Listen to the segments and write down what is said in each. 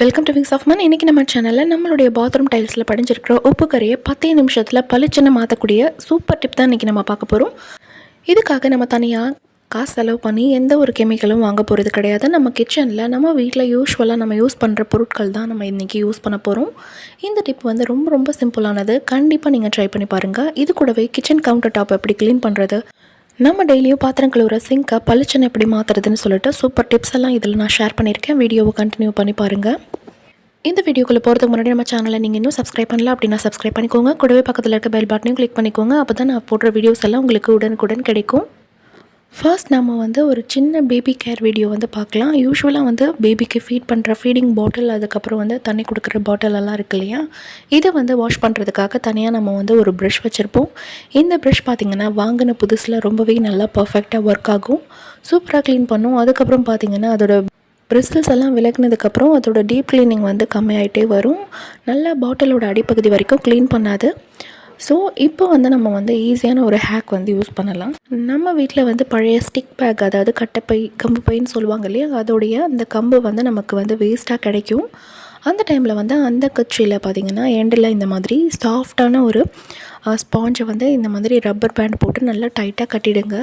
Welcome to wings of மன். இன்றைக்கி நம்ம சேனலில் நம்மளுடைய பாத்ரூம் டைல்ஸில் படிஞ்சிருக்கிற உப்பு கரையை 10 நிமிஷத்தில் பளிச்சுன்னு மாற்றக்கூடிய சூப்பர் டிப் தான் இன்றைக்கி நம்ம பார்க்க போகிறோம். இதுக்காக நம்ம தனியாக காசு செலவு பண்ணி எந்த ஒரு கெமிக்கலும் வாங்க போகிறது கிடையாது. நம்ம கிச்சனில் நம்ம வீட்டில் யூஸ்வலாக நம்ம யூஸ் பண்ணுற பொருட்கள் தான் நம்ம இன்றைக்கி யூஸ் பண்ண போகிறோம். இந்த டிப் வந்து ரொம்ப ரொம்ப சிம்பிளானது. கண்டிப்பாக நீங்கள் ட்ரை பண்ணி பாருங்கள். இது கூடவே கிச்சன் கவுண்டர் டாப் எப்படி க்ளீன் பண்ணுறது, நம்ம டெய்லியும் பாத்திரம் கழுவுற சிங்கை பளிச்சுன்னு எப்படி மாற்றுறதுன்னு சொல்லிட்டு சூப்பர் டிப்ஸ் எல்லாம் இதில் நான் ஷேர் பண்ணியிருக்கேன். வீடியோவை கண்டினியூ பண்ணி பாருங்கள். இந்த வீடியோக்குள்ளே போகிறதுக்கு முன்னாடி நம்ம சேனலை நீங்கள் இன்னும் சப்ஸ்கிரைப் பண்ணல அப்படின்னா சப்ஸ்கிரைப் பண்ணிக்கோங்க. கூடவே பக்கத்தில் இருக்க பெல் பட்டனையும் கிளிக் பண்ணிக்கோங்க. அப்போ தான் நான் போடுற வீடியோஸ் எல்லாம் உங்களுக்கு உடனுக்குடன் கிடைக்கும். ஃபர்ஸ்ட் நம்ம வந்து ஒரு சின்ன பேபி கேர் வீடியோ வந்து பார்க்கலாம். யூஸ்வலாக வந்து பேபிக்கு ஃபீட் பண்ணுற ஃபீடிங் பாட்டில், அதுக்கப்புறம் வந்து தண்ணி கொடுக்குற பாட்டில் எல்லாம் இருக்கு இல்லையா, இதை வந்து வாஷ் பண்ணுறதுக்காக தனியாக நம்ம வந்து ஒரு ப்ரஷ் வச்சுருப்போம். இந்த ப்ரஷ் பார்த்திங்கன்னா வாங்கின புதுசில் ரொம்பவே நல்லா பர்ஃபெக்டாக ஒர்க் ஆகும், சூப்பராக க்ளீன் பண்ணும். அதுக்கப்புறம் பார்த்திங்கன்னா அதோட பிரிசில்ஸ் எல்லாம் விலகினதுக்கப்புறம் அதோட டீப் க்ளீனிங் வந்து கம்மியாகிட்டே வரும். நல்லா பாட்டிலோட அடிப்பகுதி வரைக்கும் க்ளீன் பண்ணாது. ஸோ இப்போ வந்து நம்ம வந்து ஈஸியான ஒரு ஹேக் வந்து யூஸ் பண்ணலாம். நம்ம வீட்டில் வந்து பழைய ஸ்டிக் பேக், அதாவது கட்டைப்பை, கம்பு பைன்னு சொல்லுவாங்க இல்லையா, அதோடைய அந்த கம்பு வந்து நமக்கு வந்து வேஸ்ட்டாக கிடைக்கும். அந்த டைமில் வந்து அந்த கட்சியில் பார்த்திங்கன்னா எண்டில் இந்த மாதிரி சாஃப்டான ஒரு ஸ்பாஞ்சை வந்து இந்த மாதிரி ரப்பர் பேண்ட் போட்டு நல்லா டைட்டாக கட்டிடுங்க.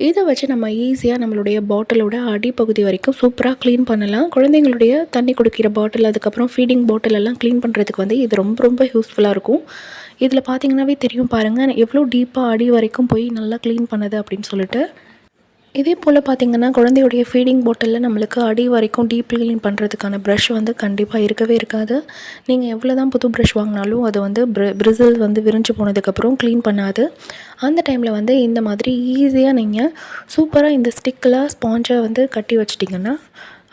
இதை வச்சு நம்ம ஈஸியாக நம்மளுடைய பாட்டிலோட அடிப்பகுதி வரைக்கும் சூப்பராக க்ளீன் பண்ணலாம். குழந்தைங்களுடைய தண்ணி குடிக்கிற பாட்டில், அதுக்கப்புறம் ஃபீடிங் பாட்டில் எல்லாம் க்ளீன் பண்ணுறதுக்கு வந்து இது ரொம்ப ரொம்ப யூஸ்ஃபுல்லாக இருக்கும். இதில் பார்த்திங்கனாவே தெரியும் பாருங்கள், எவ்வளோ டீப்பாக அடி வரைக்கும் போய் நல்லா க்ளீன் பண்ணுது அப்படின்னு சொல்லிட்டு. இதே போல் பார்த்திங்கன்னா குழந்தையுடைய ஃபீடிங் பாட்டிலில் நம்மளுக்கு அடி வரைக்கும் டீப் க்ளீன் பண்ணுறதுக்கான ப்ரஷ் வந்து கண்டிப்பாக இருக்கவே இருக்காது. நீங்கள் எவ்வளோ தான் புது ப்ரஷ் வாங்கினாலும் அது வந்து பிரிசில் வந்து விரிஞ்சு போனதுக்கப்புறம் க்ளீன் பண்ணாது. அந்த டைமில் வந்து இந்த மாதிரி ஈஸியாக நீங்கள் சூப்பராக இந்த ஸ்டிக்கில் ஸ்பாஞ்சை வந்து கட்டி வச்சிட்டிங்கன்னா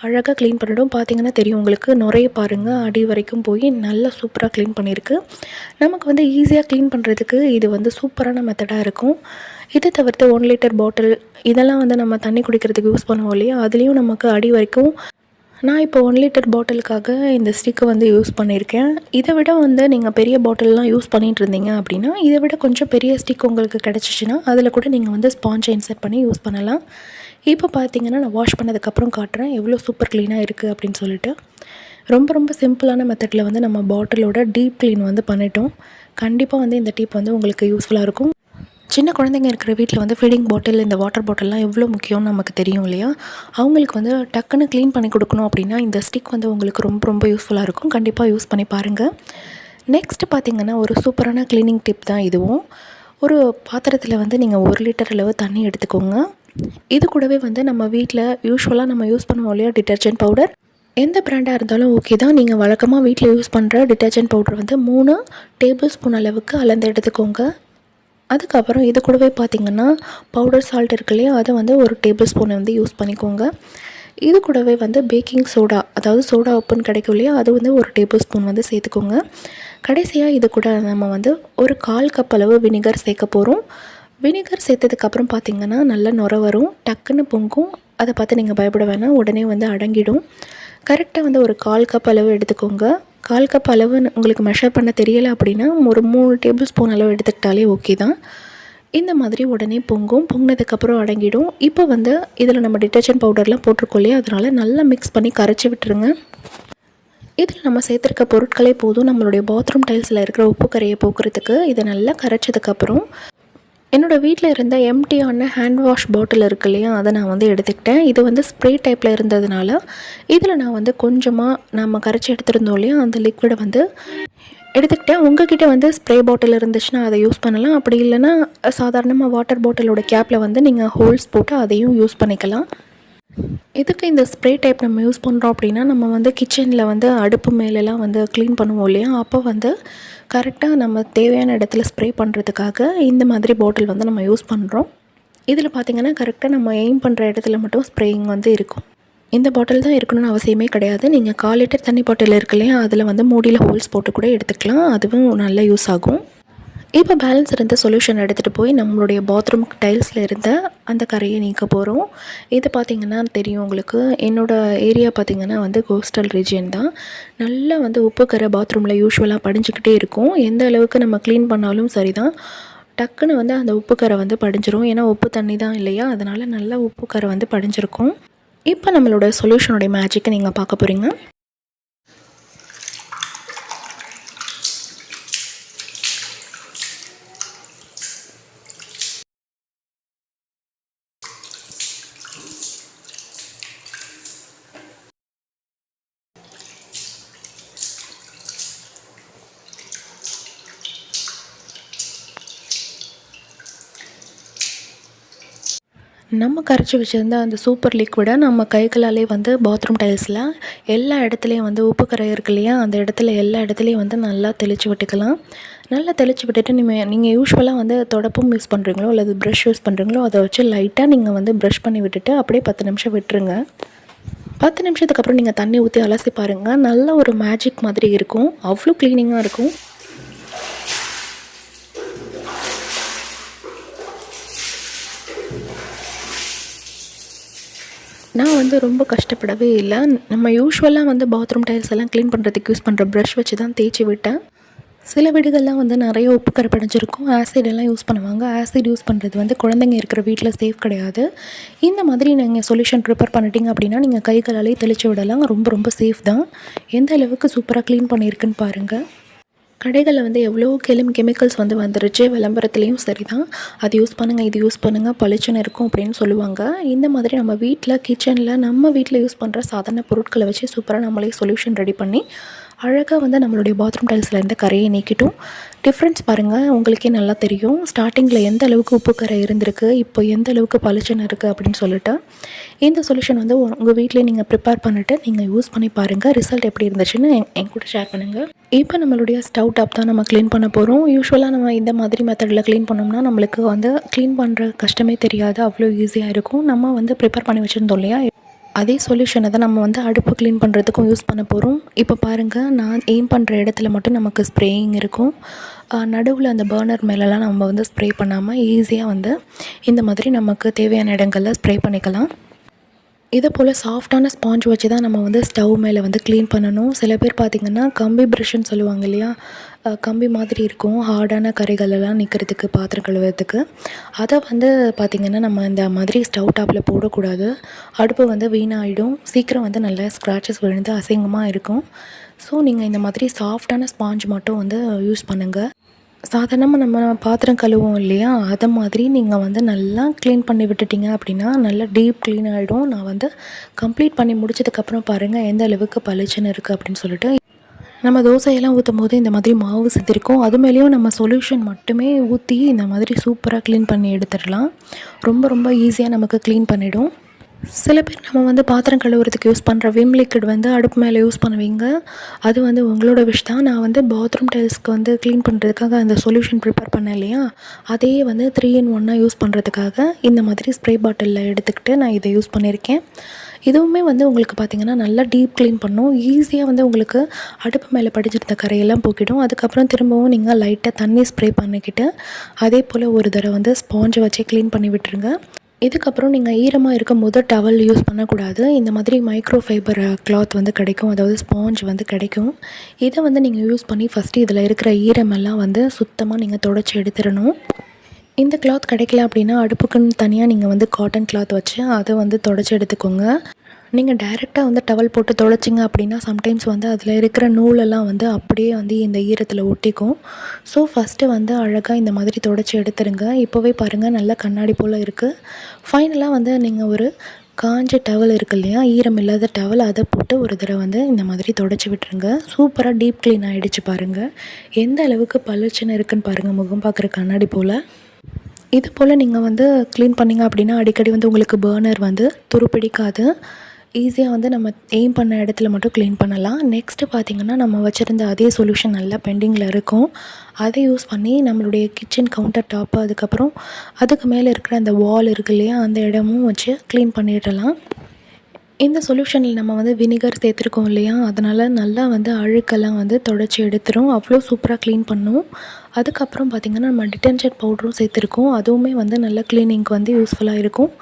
அழகாக க்ளீன் பண்ணிடும். பார்த்திங்கன்னா தெரியும் உங்களுக்கு, நுரைய பாருங்கள், அடி வரைக்கும் போய் நல்லா சூப்பராக க்ளீன் பண்ணியிருக்கு. நமக்கு வந்து ஈஸியாக க்ளீன் பண்ணுறதுக்கு இது வந்து சூப்பரான மெத்தடாக இருக்கும். இதை தவிர்த்து 1 லிட்டர் பாட்டில் இதெல்லாம் வந்து நம்ம தண்ணி குடிக்கிறதுக்கு யூஸ் பண்ணுவோம் இல்லையா, அதுலேயும் நமக்கு அடி வரைக்கும். நான் இப்போ 1 லிட்டர் பாட்டிலுக்காக இந்த ஸ்டிக்கை வந்து யூஸ் பண்ணியிருக்கேன். இதை விட வந்து நீங்கள் பெரிய பாட்டிலெலாம் யூஸ் பண்ணிகிட்டு இருந்தீங்க அப்படின்னா இதை விட கொஞ்சம் பெரிய ஸ்டிக் உங்களுக்கு கிடச்சிச்சின்னா அதில் கூட நீங்கள் வந்து ஸ்பாஞ்சை இன்சர்ட் பண்ணி யூஸ் பண்ணலாம். இப்போ பார்த்தீங்கன்னா நான் வாஷ் பண்ணதுக்கப்புறம் காட்டுறேன் எவ்வளோ சூப்பர் க்ளீனாக இருக்குது அப்படின்னு சொல்லிட்டு. ரொம்ப ரொம்ப சிம்பிளான மெத்தடில் வந்து நம்ம பாட்டிலோட டீப் க்ளீன் வந்து பண்ணிட்டோம். கண்டிப்பாக வந்து இந்த டிப் வந்து உங்களுக்கு யூஸ்ஃபுல்லாக இருக்கும். சின்ன குழந்தைங்க இருக்கிற வீட்டில் வந்து ஃபீடிங் பாட்டில், இந்த வாட்டர் பாட்டில்லாம் எவ்வளோ முக்கியம்னு நமக்கு தெரியும் இல்லையா. அவங்களுக்கு வந்து டக்குன்னு க்ளீன் பண்ணி கொடுக்கணும் அப்படின்னா இந்த ஸ்டிக் வந்து உங்களுக்கு ரொம்ப ரொம்ப யூஸ்ஃபுல்லாக இருக்கும். கண்டிப்பாக யூஸ் பண்ணி பாருங்கள். நெக்ஸ்ட்டு பார்த்திங்கன்னா ஒரு சூப்பரான க்ளீனிங் டிப் தான் இதுவும். ஒரு பாத்திரத்தில் வந்து நீங்கள் 1 லிட்டர் அளவு தண்ணி எடுத்துக்கோங்க. இது கூடவே வந்து நம்ம வீட்டில் யூஸ்வலாக நம்ம யூஸ் பண்ணுவோம் இல்லையா டிட்டர்ஜென்ட் பவுடர், எந்த பிராண்டாக இருந்தாலும் ஓகே தான். நீங்கள் வழக்கமாக வீட்டில் யூஸ் பண்ணுற டிட்டர்ஜென்ட் பவுடர் வந்து 3 டேபிள் ஸ்பூன் அளவுக்கு அளந்து எடுத்துக்கோங்க. அதுக்கப்புறம் இது கூடவே பார்த்திங்கன்னா பவுடர் சால்ட் இருக்கு இல்லையா, அதை வந்து 1 டேபிள் ஸ்பூன் வந்து யூஸ் பண்ணிக்கோங்க. இது கூடவே வந்து பேக்கிங் சோடா, அதாவது சோடா உப்புன்னு கிடைக்கும் இல்லையா, அது வந்து 1 டேபிள் ஸ்பூன் வந்து சேர்த்துக்கோங்க. கடைசியாக இது கூட நம்ம வந்து ஒரு 1/4 கப் அளவு வினிகர் சேர்க்க போகிறோம். வினிகர் சேர்த்ததுக்கப்புறம் பார்த்திங்கன்னா நல்லா நுர வரும், டக்குன்னு பொங்கும். அதை பார்த்து நீங்கள் பயப்பட வேணாம், உடனே வந்து அடங்கிடும். கரெக்டாக வந்து ஒரு 1/4 கப் அளவு எடுத்துக்கோங்க. 1/4 கப் அளவு உங்களுக்கு மெஷர் பண்ண தெரியலை அப்படின்னா ஒரு 3 டேபிள் ஸ்பூன் அளவு எடுத்துக்கிட்டாலே ஓகே தான். இந்த மாதிரி உடனே பொங்கும். பொங்கினதுக்கப்புறம் அடங்கிடும். இப்போ வந்து இதில் நம்ம டிட்டர்ஜென்ட் பவுடர்லாம் போட்டிருக்கோம் இல்லையா, அதனால் நல்லா மிக்ஸ் பண்ணி கரைச்சி விட்டுருங்க. இதில் நம்ம சேர்த்துருக்க பொருட்களே போதும் நம்மளுடைய பாத்ரூம் டைல்ஸில் இருக்கிற உப்பு கரையை போக்குறதுக்கு. இதை நல்லா கரைச்சதுக்கப்புறம் என்னோடய வீட்டில் இருந்த எம்டியான ஹேண்ட் வாஷ் பாட்டில் இருக்கு இல்லையா, அதை நான் வந்து எடுத்துக்கிட்டேன். இது வந்து ஸ்ப்ரே டைப்பில் இருந்ததுனால இதில் நான் வந்து கொஞ்சமாக நம்ம கரைச்சி எடுத்துருந்தோம் இல்லையா அந்த லிக்விடை வந்து எடுத்துக்கிட்டேன். உங்கள்கிட்ட வந்து ஸ்ப்ரே பாட்டில் இருந்துச்சுன்னா அதை யூஸ் பண்ணலாம். அப்படி இல்லைன்னா சாதாரணமாக வாட்டர் பாட்டிலோட கேப்பில் வந்து நீங்கள் ஹோல்ஸ் போட்டு அதையும் யூஸ் பண்ணிக்கலாம். இதுக்கு இந்த ஸ்ப்ரே டைப் நம்ம யூஸ் பண்ணுறோம் அப்படின்னா நம்ம வந்து கிச்சனில் வந்து அடுப்பு மேலெலாம் வந்து க்ளீன் பண்ணுவோம் இல்லையா, அப்போ வந்து கரெக்டாக நம்ம தேவையான இடத்துல ஸ்ப்ரே பண்ணுறதுக்காக இந்த மாதிரி பாட்டில் வந்து நம்ம யூஸ் பண்ணுறோம். இதில் பார்த்திங்கன்னா கரெக்டாக நம்ம எய்ம் பண்ணுற இடத்துல மட்டும் ஸ்ப்ரேயிங் வந்து இருக்கும். இந்த பாட்டில் தான் இருக்கணும்னு அவசியமே கிடையாது. நீங்கள் 1/4 லிட்டர் தண்ணி பாட்டில் இருக்கு இல்லையா, அதில் வந்து மூடியில் ஹோல்ஸ் போட்டு கூட எடுத்துக்கலாம். அதுவும் நல்ல யூஸ் ஆகும். இப்போ பேலன்ஸ் இருந்த சொல்யூஷன் எடுத்துகிட்டு போய் நம்மளுடைய பாத்ரூம் டைல்ஸில் இருந்த அந்த கரையை நீக்க போகிறோம். இது பார்த்திங்கன்னா தெரியும் உங்களுக்கு, என்னோடய ஏரியா பார்த்திங்கன்னா வந்து கோஸ்டல் ரீஜியன் தான். நல்லா வந்து உப்பு கரை பாத்ரூமில் யூஸ்வலாக படிஞ்சிக்கிட்டே இருக்கும். எந்த அளவுக்கு நம்ம க்ளீன் பண்ணாலும் சரி தான், டக்குன்னு வந்து அந்த உப்பு கரை வந்து படிஞ்சிரும். ஏன்னா உப்பு தண்ணி தான் இல்லையா, அதனால் நல்லா உப்பு கரை வந்து படிஞ்சிருக்கும். இப்போ நம்மளோட சொல்யூஷனுடைய மேஜிக்கை நீங்கள் பார்க்க போகிறீங்க. நம்ம கரைச்சி வச்சுருந்த அந்த சூப்பர் லிக்விடை நம்ம கைகளாலே வந்து பாத்ரூம் டைல்ஸில் எல்லா இடத்துலையும் வந்து உப்பு கரை இருக்கு இல்லையா, அந்த இடத்துல எல்லா இடத்துலையும் வந்து நல்லா தெளித்து விட்டுக்கலாம். நல்லா தெளித்து விட்டுட்டு நீங்கள் யூஸ்வலாக வந்து தொடப்பம் யூஸ் பண்ணுறீங்களோ அல்லது ப்ரஷ் யூஸ் பண்ணுறீங்களோ அதை வச்சு லைட்டாக நீங்கள் வந்து ப்ரஷ் பண்ணி விட்டுட்டு அப்படியே 10 நிமிஷம் விட்டுருங்க. 10 நிமிஷத்துக்கு அப்புறம் நீங்கள் தண்ணி ஊற்றி அலசி பாருங்கள். நல்ல ஒரு மேஜிக் மாதிரி இருக்கும், அவ்வளோ க்ளீனிங்காக இருக்கும். நான் வந்து ரொம்ப கஷ்டப்படவே இல்லை. நம்ம யூஸ்வலாக வந்து பாத்ரூம் டைல்ஸ் எல்லாம் க்ளீன் பண்ணுறதுக்கு யூஸ் பண்ணுற ப்ரஷ் வச்சு தான் தேய்ச்சி விட்டேன். சில வீடுகள்லாம் வந்து நிறைய உப்பு கரை படிஞ்சிருக்கும், ஆசிடெல்லாம் யூஸ் பண்ணுவாங்க. ஆசிட் யூஸ் பண்ணுறது வந்து குழந்தைங்க இருக்கிற வீட்டில் சேஃப் கிடையாது. இந்த மாதிரி நீங்கள் சொல்யூஷன் ப்ரிப்பேர் பண்ணிட்டீங்க அப்படின்னா நீங்கள் கைகளாலே தெளித்து விடலாம். ரொம்ப ரொம்ப சேஃப் தான். எந்த அளவுக்கு சூப்பராக க்ளீன் பண்ணியிருக்குன்னு பாருங்கள். கடைகளில் வந்து எவ்வளோ கெமிக்கல்ஸ் வந்து வந்துருச்சு, விளம்பரத்துலேயும் சரி தான். அது யூஸ் பண்ணுங்கள், இது யூஸ் பண்ணுங்கள், பளிச்சுன்னு இருக்கும் அப்படின்னு சொல்லுவாங்க. இந்த மாதிரி நம்ம வீட்டில் கிச்சனில் நம்ம வீட்டில் யூஸ் பண்ணுற சாதாரண பொருட்களை வச்சு சூப்பராக நம்மளே சொல்யூஷன் ரெடி பண்ணி அழகாக வந்து நம்மளுடைய பாத்ரூம் டைல்ஸில் இருந்த கரையை நீக்கிட்டோம். டிஃப்ரென்ஸ் பாருங்கள், உங்களுக்கே நல்லா தெரியும். ஸ்டார்டிங்கில் எந்த அளவுக்கு உப்பு கரை இருந்திருக்கு, இப்போ எந்த அளவுக்கு பளிச்சுன்னு இருக்குது அப்படின்னு சொல்லிட்டு இந்த சொல்யூஷன் வந்து உங்கள் வீட்டிலே நீங்கள் ப்ரிப்பேர் பண்ணிவிட்டு நீங்கள் யூஸ் பண்ணி பாருங்கள். ரிசல்ட் எப்படி இருந்துச்சுன்னு என் கூட ஷேர் பண்ணுங்கள். இப்போ நம்மளுடைய ஸ்டவ் டாப் தான் நம்ம க்ளீன் பண்ண போகிறோம். யூஸ்வலாக நம்ம இந்த மாதிரி மெத்தடில் க்ளீன் பண்ணோம்னா நம்மளுக்கு வந்து க்ளீன் பண்ணுற கஷ்டமே தெரியாது, அவ்வளோ ஈஸியாக இருக்கும். நம்ம வந்து ப்ரிப்பேர் பண்ணி வச்சுருந்தோம் இல்லையா, அதே சொல்யூஷனை தான் நம்ம வந்து அடுப்பு க்ளீன் பண்ணுறதுக்கும் யூஸ் பண்ண போகிறோம். இப்போ பாருங்கள், நான் எய்ம் பண்ணுற இடத்துல மட்டும் நமக்கு ஸ்ப்ரேயிங் இருக்கும். நடுவில் அந்த பர்னர் மேலெலாம் நம்ம வந்து ஸ்ப்ரே பண்ணாமல் ஈஸியாக வந்து இந்த மாதிரி நமக்கு தேவையான இடங்களில் ஸ்ப்ரே பண்ணிக்கலாம். இதை போல் சாஃப்டான ஸ்பாஞ்ச் வச்சு தான் நம்ம வந்து ஸ்டவ் மேலே வந்து க்ளீன் பண்ணணும். சில பேர் பார்த்திங்கன்னா கம்பி ப்ரஷ்ன்னு சொல்லுவாங்க இல்லையா, கம்பி மாதிரி இருக்கும், ஹார்டான கரைகளெல்லாம் நிற்கிறதுக்கு, பாத்திரம் கழுவுறதுக்கு. அதை வந்து பார்த்திங்கன்னா நம்ம இந்த மாதிரி ஸ்டவ் டாப்பில் போடக்கூடாது. அடுப்பு வந்து வீணாகிடும், சீக்கிரம் வந்து நல்லா ஸ்க்ராச்சஸ் விழுந்து அசிங்கமாக இருக்கும். ஸோ நீங்கள் இந்த மாதிரி சாஃப்டான ஸ்பாஞ்ச் மட்டும் வந்து யூஸ் பண்ணுங்கள். சாதாரணமாக நம்ம பாத்திரம் கழுவோம் இல்லையா, அதை மாதிரி நீங்கள் வந்து நல்லா க்ளீன் பண்ணி விட்டுட்டிங்க அப்படின்னா நல்லா டீப் க்ளீன் ஆகிடும். நான் வந்து கம்ப்ளீட் பண்ணி முடிச்சதுக்கப்புறம் பாருங்கள் எந்த அளவுக்கு பளிச்சுன்னு இருக்குது அப்படின்னு சொல்லிட்டு. நம்ம தோசையெல்லாம் ஊற்றும் போது இந்த மாதிரி மாவு செஞ்சுருக்கோம், அது மேலேயும் நம்ம சொல்யூஷன் மட்டுமே ஊற்றி இந்த மாதிரி சூப்பராக க்ளீன் பண்ணி எடுத்துடலாம். ரொம்ப ரொம்ப ஈஸியாக நமக்கு க்ளீன் பண்ணிவிடும். சில பேர் நம்ம வந்து பாத்திரம் கழுவுறதுக்கு யூஸ் பண்ணுற விம் லிக்விட் வந்து அடுப்பு மேலே யூஸ் பண்ணுவீங்க. அது வந்து உங்களோட விஷ் தான். நான் வந்து பாத்ரூம் டைல்ஸ்க்கு வந்து க்ளீன் பண்ணுறதுக்காக அந்த சொல்யூஷன் ப்ரிப்பேர் பண்ணேன் இல்லையா, அதையே வந்து 3 in 1 யூஸ் பண்ணுறதுக்காக இந்த மாதிரி ஸ்ப்ரே பாட்டிலில் எடுத்துக்கிட்டு நான் இதை யூஸ் பண்ணியிருக்கேன். இதுவுமே வந்து உங்களுக்கு பார்த்திங்கன்னா நல்லா டீப் க்ளீன் பண்ணும். ஈஸியாக வந்து உங்களுக்கு அடுப்பு மேலே படிச்சிருந்த கரையெல்லாம் போக்கிடும். அதுக்கப்புறம் திரும்பவும் நீங்கள் லைட்டாக தண்ணி ஸ்ப்ரே பண்ணிக்கிட்டு அதே போல் ஒரு தடவை வந்து ஸ்பாஞ்சை வச்சு க்ளீன் பண்ணி விட்டுருங்க. இதுக்கப்புறம் நீங்கள் ஈரமாக இருக்கும் போது டவல் யூஸ் பண்ணக்கூடாது. இந்த மாதிரி மைக்ரோ ஃபைபர் கிளாத் வந்து கிடைக்கும், அதாவது ஸ்பாஞ்ச் வந்து கிடைக்கும். இதை வந்து நீங்கள் யூஸ் பண்ணி ஃபஸ்ட்டு இதில் இருக்கிற ஈரமெல்லாம் வந்து சுத்தமாக நீங்கள் தொடச்சி எடுத்துடணும். இந்த கிளாத் கிடைக்கல அப்படின்னா அடுப்புக்குன்னு தனியாக நீங்கள் வந்து காட்டன் கிளாத் வச்சு அதை வந்து தொடச்சி எடுத்துக்கோங்க. நீங்கள் டைரெக்டாக வந்து டவல் போட்டு துடைச்சிங்க அப்படின்னா சம்டைம்ஸ் வந்து அதில் இருக்கிற நூலெல்லாம் வந்து அப்படியே வந்து இந்த ஈரத்தில் ஒட்டிக்கும். ஸோ ஃபஸ்ட்டு வந்து அழகாக இந்த மாதிரி துடைச்சி எடுத்துருங்க. இப்போவே பாருங்கள் நல்லா கண்ணாடி போல் இருக்குது. ஃபைனலாக வந்து நீங்கள் ஒரு காஞ்ச டவல் இருக்கு இல்லையா, ஈரம் இல்லாத டவல், அதை போட்டு ஒரு தடவை வந்து இந்த மாதிரி துடைச்சி விட்டுருங்க. சூப்பராக டீப் க்ளீன் ஆகிடுச்சு பாருங்கள். எந்த அளவுக்கு பளிச்சுன்னு இருக்குன்னு பாருங்கள், முகம் பார்க்குற கண்ணாடி போல். இது போல் நீங்கள் வந்து க்ளீன் பண்ணிங்க அப்படின்னா அடிக்கடி வந்து உங்களுக்கு பர்னர் வந்து துருப்பிடிக்காது. ஈஸியாக வந்து நம்ம எய்ம் பண்ண இடத்துல மட்டும் க்ளீன் பண்ணலாம். நெக்ஸ்ட்டு பார்த்திங்கன்னா நம்ம வச்சுருந்த அதே சொல்யூஷன் நல்லா பெண்டிங்கில் இருக்கும். அதை யூஸ் பண்ணி நம்மளுடைய கிச்சன் கவுண்டர் டாப்பு, அதுக்கப்புறம் அதுக்கு மேலே இருக்கிற அந்த வால் இருக்கு இல்லையா, அந்த இடமும் வச்சு க்ளீன் பண்ணிடலாம். இந்த சொல்யூஷனில் நம்ம வந்து வினிகர் சேர்த்துருக்கோம் இல்லையா, அதனால் நல்லா வந்து அழுக்கெல்லாம் வந்து தொடச்சி எடுத்துரும், அவ்வளோ சூப்பராக க்ளீன் பண்ணும். அதுக்கப்புறம் பார்த்திங்கன்னா நம்ம டிட்டர்ஜென்ட் பவுடரும் சேர்த்துருக்கோம், அதுவுமே வந்து நல்ல க்ளீனிங்க்கு வந்து யூஸ்ஃபுல்லாக இருக்கும்.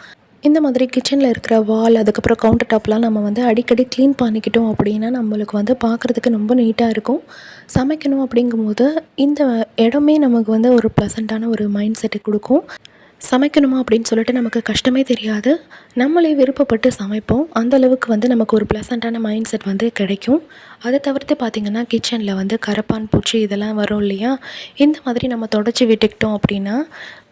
இந்த மாதிரி கிச்சனில் இருக்கிற வால், அதுக்கப்புறம் கவுண்டர் டாப்லாம் நம்ம வந்து அடிக்கடி க்ளீன் பண்ணிக்கிட்டோம் அப்படின்னா நம்மளுக்கு வந்து பார்க்குறதுக்கு ரொம்ப நீட்டாக இருக்கும். சமைக்கணும் அப்படிங்கும்போது இந்த இடமே நமக்கு வந்து ஒரு ப்ளசண்ட்டான ஒரு மைண்ட் செட்டை கொடுக்கும். சமைக்கணுமா அப்படின்னு சொல்லிட்டு நமக்கு கஷ்டமே தெரியாது, நம்மளே விருப்பப்பட்டு சமைப்போம். அந்தளவுக்கு வந்து நமக்கு ஒரு ப்ளசண்ட்டான மைண்ட் செட் வந்து கிடைக்கும். அதை தவிர்த்து பார்த்திங்கன்னா கிச்சனில் வந்து கரப்பான் பூச்சி இதெல்லாம் வரும் இல்லையா, இந்த மாதிரி நம்ம தொடச்சி விட்டுக்கிட்டோம் அப்படின்னா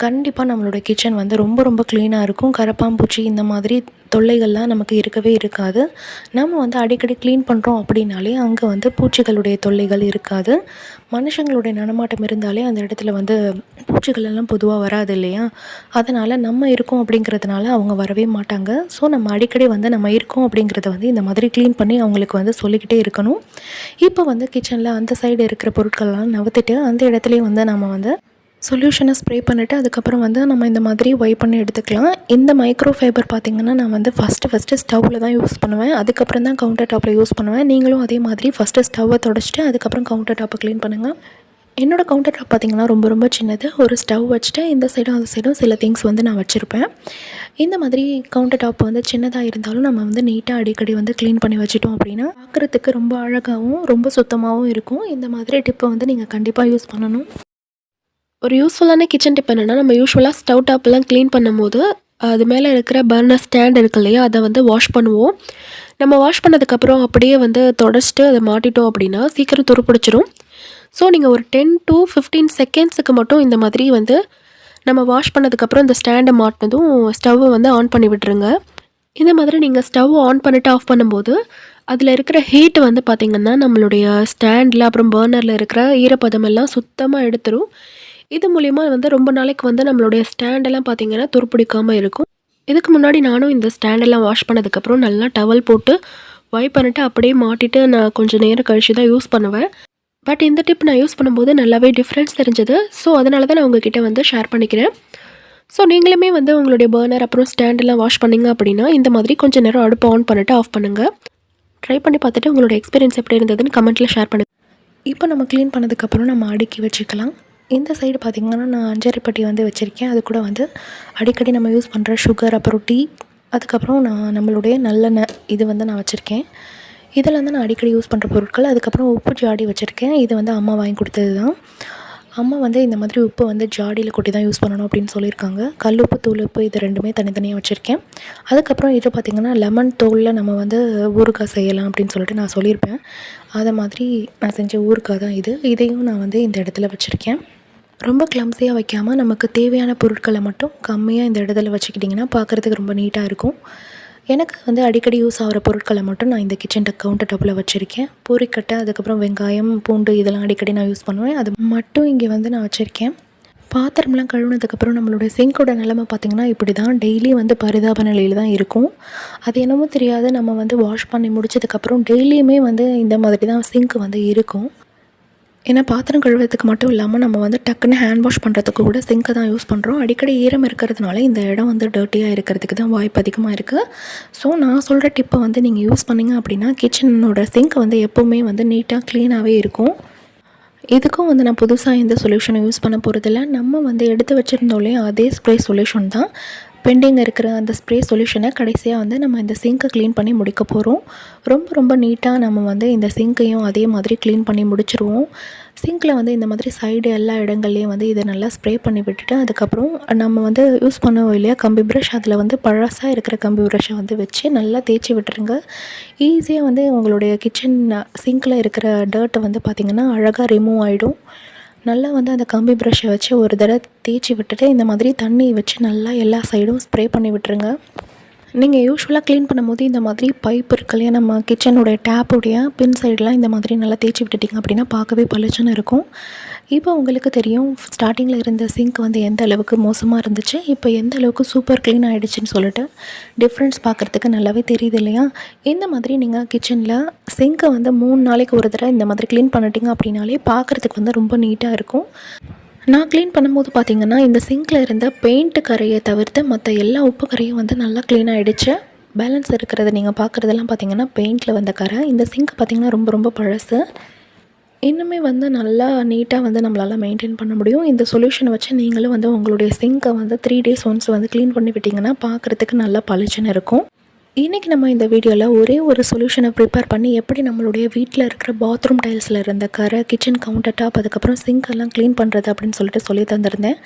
கண்டிப்பாக நம்மளோட கிச்சன் வந்து ரொம்ப ரொம்ப க்ளீனாக இருக்கும். கரப்பான்பூச்சி இந்த மாதிரி தொல்லைகள்லாம் நமக்கு இருக்கவே இருக்காது. நம்ம வந்து அடிக்கடி க்ளீன் பண்ணுறோம் அப்படின்னாலே அங்கே வந்து பூச்சிகளுடைய தொல்லைகள் இருக்காது. மனுஷங்களுடைய நடமாட்டம் இருந்தாலே அந்த இடத்துல வந்து பூச்சிகள் எல்லாம் பொதுவாக வராது இல்லையா? அதனால் நம்ம இருக்கோம் அப்படிங்கிறதுனால அவங்க வரவே மாட்டாங்க. ஸோ நம்ம அடிக்கடி வந்து நம்ம இருக்கோம் அப்படிங்கிறத வந்து இந்த மாதிரி க்ளீன் பண்ணி அவங்களுக்கு வந்து சொல்லிக்கிட்டே இருக்கணும். இப்போ வந்து கிச்சனில் அந்த சைடு இருக்கிற பொருட்கள்லாம் நவுத்திட்டு அந்த இடத்துலையும் வந்து நம்ம வந்து சொல்யூஷனை ஸ்ப்ரே பண்ணிவிட்டு அதுக்கப்புறம் வந்து நம்ம இந்த மாதிரி வைப் பண்ணி எடுத்துக்கலாம். இந்த மைக்ரோ ஃபைபர் பார்த்திங்கன்னா நான் வந்து ஃபஸ்ட்டு ஸ்டவ்வில் தான் யூஸ் பண்ணுவேன். அதுக்கப்புறம் தான் கவுண்டர் டாப்பில் யூஸ் பண்ணுவேன். நீங்களும் அதே மாதிரி ஃபஸ்ட்டு ஸ்டவ்வை தொடச்சிட்டு அதுக்கப்புறம் கவுண்டர் டாப்பை க்ளீன் பண்ணுங்கள். என்னோடய கவுண்டர் டாப் பார்த்திங்கன்னா ரொம்ப ரொம்ப சின்னது. ஒரு ஸ்டவ் வச்சுட்டு இந்த சைடும் அந்த சைடும் சில திங்ஸ் வந்து நான் வச்சுருப்பேன். இந்த மாதிரி கவுண்டர் டாப் வந்து சின்னதாக இருந்தாலும் நம்ம வந்து நீட்டாக அடிக்கடி வந்து க்ளீன் பண்ணி வச்சுட்டோம் அப்படின்னா பார்க்குறதுக்கு ரொம்ப அழகாகவும் ரொம்ப சுத்தமாகவும் இருக்கும். இந்த மாதிரி டிப்பை வந்து நீங்கள் கண்டிப்பாக யூஸ் பண்ணணும். ஒரு யூஸ்ஃபுல்லான கிச்சன் டிப் என்னென்னா, நம்ம யூஸ்வலாக ஸ்டவ் டாப்லாம் க்ளீன் பண்ணும்போது அது மேலே இருக்கிற பர்னர் ஸ்டாண்ட் இருக்கு இல்லையா, அதை வந்து வாஷ் பண்ணுவோம். நம்ம வாஷ் பண்ணதுக்கப்புறம் அப்படியே வந்து தொடச்சிட்டு அதை மாட்டிட்டோம் அப்படின்னா சீக்கிரம் துருப்பிடிச்சிரும். ஸோ நீங்கள் ஒரு 10 to 15 செகண்ட்ஸுக்கு மட்டும் இந்த மாதிரி வந்து நம்ம வாஷ் பண்ணதுக்கப்புறம் இந்த ஸ்டாண்டை மாட்டினதும் ஸ்டவ்வை வந்து ஆன் பண்ணி விட்டுருங்க. இந்த மாதிரி நீங்கள் ஸ்டவ் ஆன் பண்ணிவிட்டு ஆஃப் பண்ணும்போது அதில் இருக்கிற ஹீட் வந்து பார்த்திங்கன்னா நம்மளுடைய ஸ்டாண்டில் அப்புறம் பர்னரில் இருக்கிற ஈரப்பதமெல்லாம் சுத்தமாக எடுத்துரும். இது மூலிமா வந்து ரொம்ப நாளைக்கு வந்து நம்மளுடைய ஸ்டாண்டெல்லாம் பார்த்திங்கன்னா துருப்பிடிக்காமல் இருக்கும். இதுக்கு முன்னாடி நானும் இந்த ஸ்டாண்டெல்லாம் வாஷ் பண்ணதுக்கப்புறம் நல்லா டவல் போட்டு வைப் பண்ணிவிட்டு அப்படியே மாட்டிட்டு நான் கொஞ்சம் நேரம் கழித்து தான் யூஸ் பண்ணுவேன். பட் இந்த டிப் நான் யூஸ் பண்ணும்போது நல்லாவே டிஃப்ரென்ஸ் தெரிஞ்சது. ஸோ அதனால தான் நான் உங்ககிட்ட வந்து ஷேர் பண்ணிக்கிறேன். ஸோ நீங்களுமே வந்து உங்களுடைய பர்னர் அப்புறம் ஸ்டாண்டெல்லாம் வாஷ் பண்ணிங்க அப்படின்னா இந்த மாதிரி கொஞ்சம் நேரம் அடுப்பு ஆன் பண்ணிவிட்டு ஆஃப் பண்ணுங்கள். ட்ரை பண்ணி பார்த்துட்டு உங்களோட எக்ஸ்பீரியன்ஸ் எப்படி இருந்ததுன்னு கமெண்ட்டில் ஷேர் பண்ணுங்கள். இப்போ நம்ம க்ளீன் பண்ணதுக்கப்புறம் நம்ம அடுக்கி வச்சுக்கலாம். இந்த சைடு பார்த்திங்கன்னா நான் அஞ்சரைப்பட்டி வந்து வச்சுருக்கேன். அது கூட வந்து அடிக்கடி நம்ம யூஸ் பண்ணுற சுகர் அப்புறம் டீ, அதுக்கப்புறம் நான் நம்மளுடைய நல்லெண்ணெய் இது வந்து நான் வச்சுருக்கேன். இதில் வந்து நான் அடிக்கடி யூஸ் பண்ணுற பொருட்கள். அதுக்கப்புறம் உப்பு ஜாடி வச்சுருக்கேன். இது வந்து அம்மா வாங்கி கொடுத்தது தான். அம்மா வந்து இந்த மாதிரி உப்பு வந்து ஜாடியில் கொட்டி தான் யூஸ் பண்ணணும் அப்படின்னு சொல்லியிருக்காங்க. கல்லுப்பு தூளுப்பு இது ரெண்டுமே தனித்தனியாக வச்சுருக்கேன். அதுக்கப்புறம் இது பார்த்திங்கன்னா லெமன் தோலில் நம்ம வந்து ஊறுகாய் செய்யலாம் அப்படின்னு சொல்லிட்டு நான் சொல்லியிருப்பேன். அதை மாதிரி நான் செஞ்ச ஊறுகாய் தான் இது. இதையும் நான் வந்து இந்த இடத்துல வச்சுருக்கேன். ரொம்ப கிளம்ஸியாக வைக்காமல் நமக்கு தேவையான பொருட்களை மட்டும் கம்மியாக இந்த இடத்துல வச்சுக்கிட்டிங்கன்னா பார்க்குறதுக்கு ரொம்ப நீட்டாக இருக்கும். எனக்கு வந்து அடிக்கடி யூஸ் ஆகிற பொருட்களை மட்டும் நான் இந்த கிச்சன் கவுண்டர் டாப்பில் வச்சுருக்கேன். பூரிக்கட்டை, அதுக்கப்புறம் வெங்காயம், பூண்டு இதெல்லாம் அடிக்கடி நான் யூஸ் பண்ணுவேன். அது மட்டும் இங்கே வந்து நான் வச்சுருக்கேன். பாத்திரம்லாம் கழுவுனதுக்கப்புறம் நம்மளோட சிங்கோட நிலமை பார்த்திங்கன்னா இப்படி தான் டெய்லி வந்து பரிதாப நிலையில் தான் இருக்கும். அது என்னமோ தெரியாது, நம்ம வந்து வாஷ் பண்ணி முடிச்சதுக்கப்புறம் டெய்லியுமே வந்து இந்த மாதிரி தான் சிங்க் வந்து இருக்கும். ஏன்னா பாத்திரம் கழுவுறதுக்கு மட்டும் இல்லாமல் நம்ம வந்து டக்குன்னு ஹேண்ட் வாஷ் பண்ணுறதுக்கு கூட சிங்க்கை தான் யூஸ் பண்ணுறோம். அடிக்கடி ஈரம் இருக்கிறதுனால இந்த இடம் வந்து டர்ட்டியாக இருக்கிறதுக்கு தான் வாய்ப்பு அதிகமாக இருக்குது. ஸோ நான் சொல்கிற டிப்பை வந்து நீங்கள் யூஸ் பண்ணிங்க அப்படின்னா கிச்சனோட சிங்க் வந்து எப்போவுமே வந்து நீட்டாக க்ளீனாகவே இருக்கும். இதுக்கும் வந்து நான் புதுசாக எந்த சொல்யூஷனை யூஸ் பண்ண போகிறதில்ல. நம்ம வந்து எடுத்து வச்சுருந்தோம்லே அதே ஸ்ப்ரே சொல்யூஷன் தான். பெண்டிங் இருக்கிற அந்த ஸ்ப்ரே சொல்யூஷனை கடைசியாக வந்து நம்ம இந்த சிங்க்கை க்ளீன் பண்ணி முடிக்க போகிறோம். ரொம்ப ரொம்ப நீட்டாக நம்ம வந்து இந்த சிங்க்கையும் அதே மாதிரி க்ளீன் பண்ணி முடிச்சிருவோம். சிங்க்கில் வந்து இந்த மாதிரி சைடு எல்லா இடங்கள்லையும் வந்து இதை நல்லா ஸ்ப்ரே பண்ணி விட்டுட்டு அதுக்கப்புறம் நம்ம வந்து யூஸ் பண்ணுவோம் இல்லையா கம்பி ப்ரஷ், அதில் வந்து பழசாக இருக்கிற கம்பி ப்ரஷ்ஷை வந்து வச்சு நல்லா தேய்ச்சி விட்டுருங்க. ஈஸியாக வந்து உங்களுடைய கிச்சன் சிங்க்கில் இருக்கிற டர்ட்டை வந்து பார்த்திங்கன்னா அழகாக ரிமூவ் ஆகிடும். நல்லா வந்து அந்த கம்பி ப்ரஷ்ஷை வச்சு ஒரு தடவை தேய்ச்சி விட்டுட்டு இந்த மாதிரி தண்ணி வச்சு நல்லா எல்லா சைடும் ஸ்ப்ரே பண்ணி விட்டுருங்க. நீங்கள் யூஸ்வலாக க்ளீன் பண்ணும்போது இந்த மாதிரி பைப் இருக்கு இல்லையா, நம்ம கிச்சனுடைய டேப்புடைய பின் சைடெலாம் இந்த மாதிரி நல்லா தேய்ச்சி விட்டுட்டிங்க அப்படின்னா பார்க்கவே பளிச்சுன்னு இருக்கும். இப்போ உங்களுக்கு தெரியும் ஸ்டார்டிங்கில் இருந்த சிங்க் வந்து எந்த அளவுக்கு மோசமாக இருந்துச்சு, இப்போ எந்த அளவுக்கு சூப்பர் க்ளீன் ஆகிடுச்சின்னு சொல்லிட்டு டிஃப்ரென்ஸ் பார்க்குறதுக்கு நல்லாவே தெரியுது இல்லையா. இந்த மாதிரி நீங்கள் கிச்சனில் சிங்க்கை வந்து 3 நாளைக்கு ஒரு தடவை இந்த மாதிரி க்ளீன் பண்ணிட்டீங்க அப்படின்னாலே பார்க்குறதுக்கு வந்து ரொம்ப நீட்டாக இருக்கும். நான் க்ளீன் பண்ணும்போது பார்த்திங்கன்னா இந்த சிங்கில் இருந்த பெயிண்ட் கரையை தவிர்த்து மற்ற எல்லா உப்பு கரையும் வந்து நல்லா க்ளீன் ஆகிடுச்சு. பேலன்ஸ் இருக்கிறத நீங்கள் பார்க்குறதெல்லாம் பார்த்திங்கன்னா பெயிண்டில் வந்த கரை. இந்த சிங்க் பார்த்திங்கன்னா ரொம்ப ரொம்ப பழசு. இன்னுமே வந்து நல்லா நீட்டாக வந்து நம்மளால் மெயின்டைன் பண்ண முடியும். இந்த சொல்யூஷனை வச்சு நீங்களும் வந்து உங்களுடைய சிங்கை வந்து 3 days ஒன்ஸ் வந்து க்ளீன் பண்ணி விட்டிங்கன்னா பார்க்குறதுக்கு நல்லா பளிச்சுன்னு இருக்கும். இன்றைக்கி நம்ம இந்த வீடியோவில் ஒரே ஒரு சொல்யூஷனை ப்ரிப்பேர் பண்ணி எப்படி நம்மளுடைய வீட்டில் இருக்கிற பாத்ரூம் டைல்ஸில் இருந்த கரை, கிச்சன் கவுண்டர் டாப், அதுக்கப்புறம் சிங்க் எல்லாம் க்ளீன் பண்ணுறது அப்படின்னு சொல்லிட்டு சொல்லி தந்திருந்தேன்.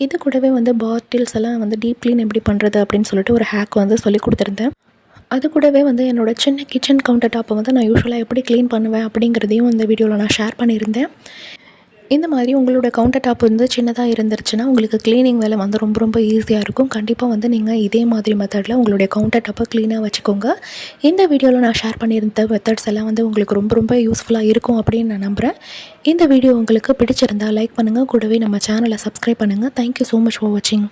இது கூடவே வந்து பாட்டில்ஸ் எல்லாம் வந்து டீப் க்ளீன் எப்படி பண்ணுறது அப்படின்னு சொல்லிட்டு ஒரு ஹேக் வந்து சொல்லி கொடுத்துருந்தேன். அது கூடவே வந்து என்னோடய சின்ன கிச்சன் கவுண்டர் டாப்பை வந்து நான் யூஸ்வலாக எப்படி க்ளீன் பண்ணுவேன் அப்படிங்கிறதையும் இந்த வீடியோவில் நான் ஷேர் பண்ணியிருந்தேன். இந்த மாதிரி உங்களோட கவுண்டர் டாப் வந்து சின்னதாக இருந்துருச்சுன்னா உங்களுக்கு க்ளீனிங் வேலை வந்து ரொம்ப ரொம்ப ஈஸியாக இருக்கும். கண்டிப்பாக வந்து நீங்கள் இதே மாதிரி மெத்தடில் உங்களுடைய கவுண்டர் டாப்பை க்ளீனாக வச்சுக்கோங்க. இந்த வீடியோவில் நான் ஷேர் பண்ணியிருந்த மெத்தட்ஸ் எல்லாம் வந்து உங்களுக்கு ரொம்ப ரொம்ப யூஸ்ஃபுல்லாக இருக்கும் அப்படின்னு நான் நம்புகிறேன். இந்த வீடியோ உங்களுக்கு பிடிச்சிருந்தால் லைக் பண்ணுங்கள், கூடவே நம்ம சேனலை சப்ஸ்கிரைப் பண்ணுங்கள். தேங்க்யூ ஸோ மச் ஃபார் வாட்சிங்.